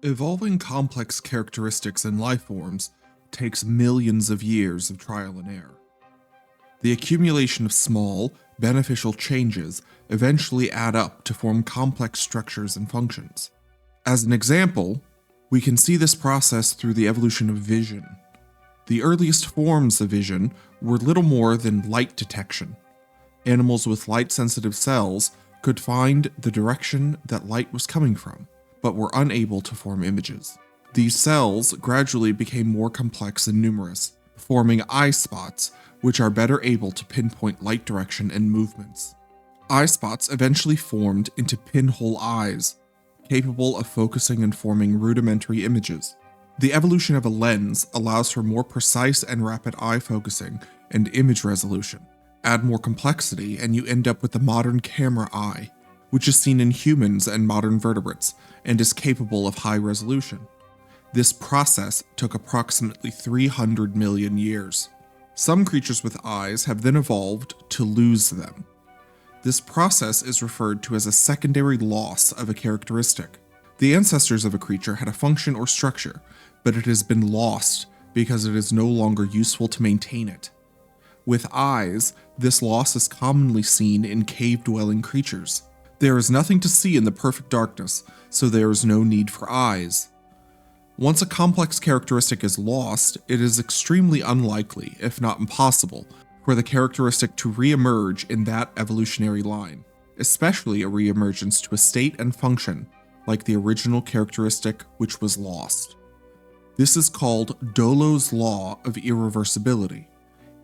Evolving complex characteristics in life forms takes millions of years of trial and error. The accumulation of small, beneficial changes eventually add up to form complex structures and functions. As an example, we can see this process through the evolution of vision. The earliest forms of vision were little more than light detection. Animals with light-sensitive cells could find the direction that light was coming from, but were unable to form images. These cells gradually became more complex and numerous, forming eye spots, which are better able to pinpoint light direction and movements. Eye spots eventually formed into pinhole eyes, capable of focusing and forming rudimentary images. The evolution of a lens allows for more precise and rapid eye focusing and image resolution. Add more complexity and you end up with the modern camera eye, which is seen in humans and modern vertebrates, and is capable of high resolution. This process took approximately 300 million years. Some creatures with eyes have then evolved to lose them. This process is referred to as a secondary loss of a characteristic. The ancestors of a creature had a function or structure, but it has been lost because it is no longer useful to maintain it. With eyes, this loss is commonly seen in cave-dwelling creatures. There is nothing to see in the perfect darkness, so there is no need for eyes. Once a complex characteristic is lost, it is extremely unlikely, if not impossible, for the characteristic to re-emerge in that evolutionary line, especially a re-emergence to a state and function like the original characteristic which was lost. This is called Dollo's law of irreversibility.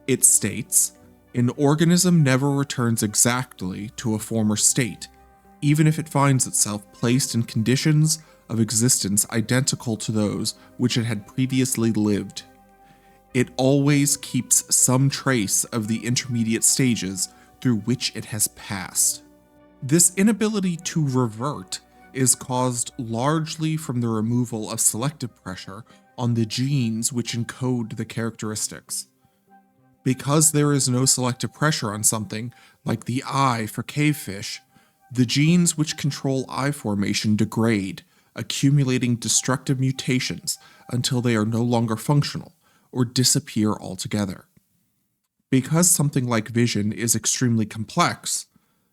It states, an organism never returns exactly to a former state, even if it finds itself placed in conditions of existence identical to those which it had previously lived. It always keeps some trace of the intermediate stages through which it has passed. This inability to revert is caused largely from the removal of selective pressure on the genes which encode the characteristics. Because there is no selective pressure on something like the eye for cavefish, the genes which control eye formation degrade, accumulating destructive mutations until they are no longer functional or disappear altogether. Because something like vision is extremely complex,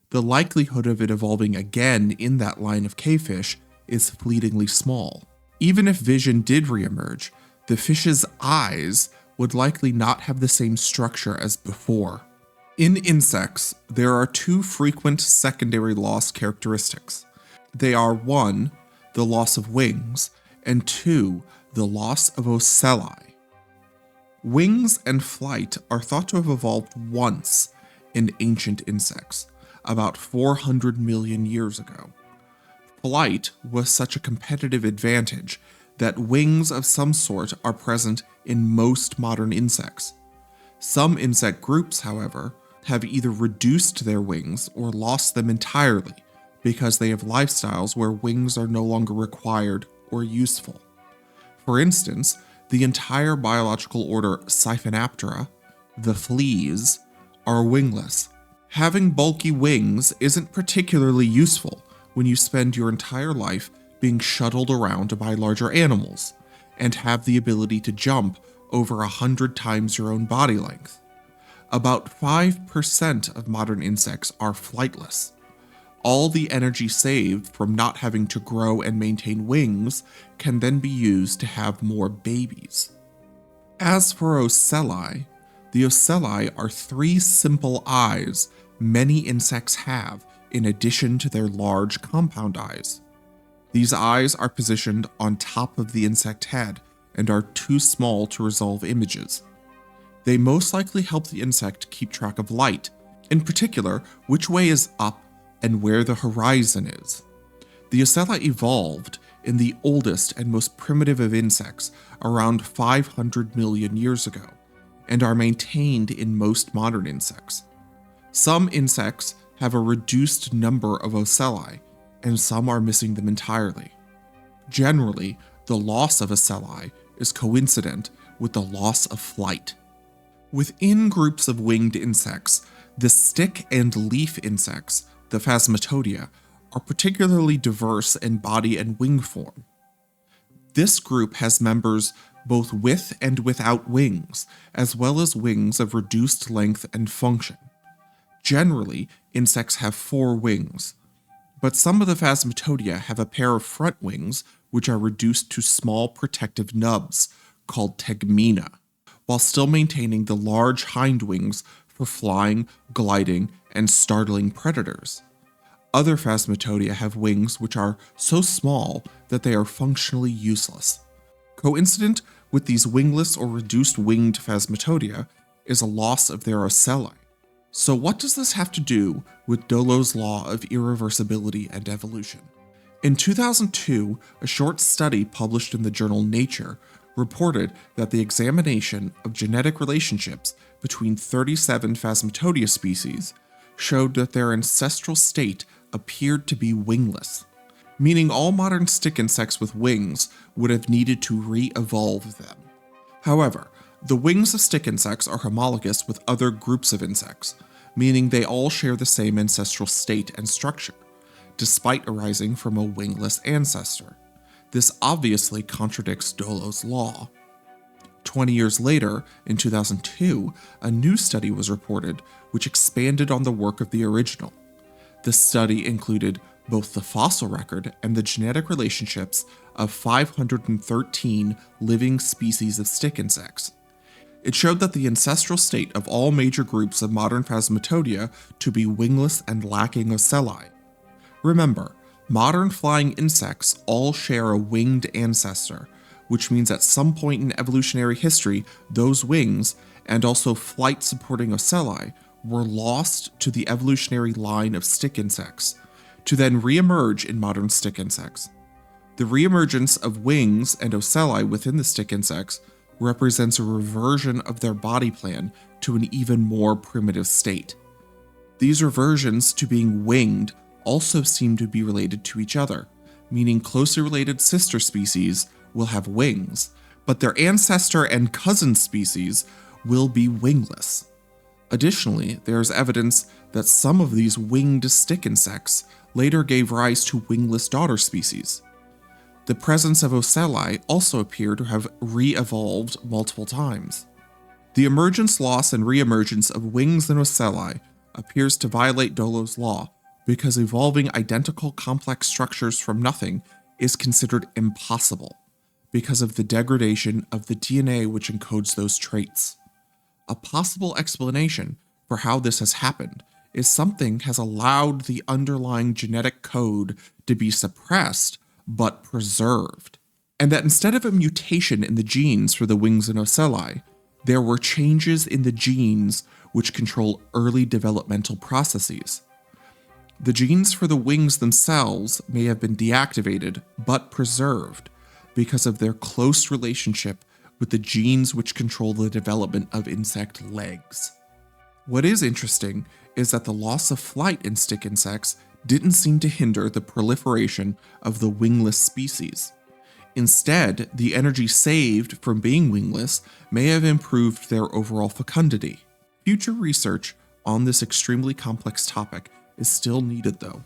the likelihood of it evolving again in that line of cavefish is fleetingly small. Even if vision did reemerge, the fish's eyes would likely not have the same structure as before. In insects, there are two frequent secondary loss characteristics. They are 1, the loss of wings, and 2, the loss of ocelli. Wings and flight are thought to have evolved once in ancient insects, about 400 million years ago. Flight was such a competitive advantage that wings of some sort are present in most modern insects. Some insect groups, however, have either reduced their wings or lost them entirely because they have lifestyles where wings are no longer required or useful. For instance, the entire biological order Siphonophora, the fleas, are wingless. Having bulky wings isn't particularly useful when you spend your entire life being shuttled around by larger animals and have the ability to jump over 100 times your own body length. About 5% of modern insects are flightless. All the energy saved from not having to grow and maintain wings can then be used to have more babies. As for ocelli, the ocelli are 3 simple eyes many insects have in addition to their large compound eyes. These eyes are positioned on top of the insect head and are too small to resolve images. They most likely help the insect keep track of light, in particular, which way is up and where the horizon is. The ocelli evolved in the oldest and most primitive of insects around 500 million years ago, and are maintained in most modern insects. Some insects have a reduced number of ocelli, and some are missing them entirely. Generally, the loss of ocelli is coincident with the loss of flight. Within groups of winged insects, the stick and leaf insects, the Phasmatodea, are particularly diverse in body and wing form. This group has members both with and without wings, as well as wings of reduced length and function. Generally, insects have 4 wings, but some of the Phasmatodea have a pair of front wings which are reduced to small protective nubs, called tegmina, while still maintaining the large hind wings for flying, gliding, and startling predators. Other Phasmatodea have wings which are so small that they are functionally useless. Coincident with these wingless or reduced winged Phasmatodea is a loss of their ocelli. So what does this have to do with Dollo's law of irreversibility and evolution? In 2002, a short study published in the journal Nature reported that the examination of genetic relationships between 37 Phasmatodea species showed that their ancestral state appeared to be wingless, meaning all modern stick insects with wings would have needed to re-evolve them. However, the wings of stick insects are homologous with other groups of insects, meaning they all share the same ancestral state and structure, despite arising from a wingless ancestor. This obviously contradicts Dollo's law. 20 years later, in 2002, a new study was reported which expanded on the work of the original. The study included both the fossil record and the genetic relationships of 513 living species of stick insects. It showed that the ancestral state of all major groups of modern Phasmatodea to be wingless and lacking ocelli. Remember, modern flying insects all share a winged ancestor, which means at some point in evolutionary history, those wings, and also flight-supporting ocelli, were lost to the evolutionary line of stick insects, to then re-emerge in modern stick insects. The re-emergence of wings and ocelli within the stick insects represents a reversion of their body plan to an even more primitive state. These reversions to being winged also seem to be related to each other, meaning closely related sister species will have wings, but their ancestor and cousin species will be wingless. Additionally, there is evidence that some of these winged stick insects later gave rise to wingless daughter species. The presence of ocelli also appear to have re-evolved multiple times. The emergence, loss, and re-emergence of wings and ocelli appears to violate Dollo's law because evolving identical complex structures from nothing is considered impossible because of the degradation of the DNA which encodes those traits. A possible explanation for how this has happened is something has allowed the underlying genetic code to be suppressed but preserved, and that instead of a mutation in the genes for the wings and ocelli, there were changes in the genes which control early developmental processes. The genes for the wings themselves may have been deactivated but preserved because of their close relationship with the genes which control the development of insect legs. What is interesting is that the loss of flight in stick insects didn't seem to hinder the proliferation of the wingless species. Instead, the energy saved from being wingless may have improved their overall fecundity. Future research on this extremely complex topic is still needed though.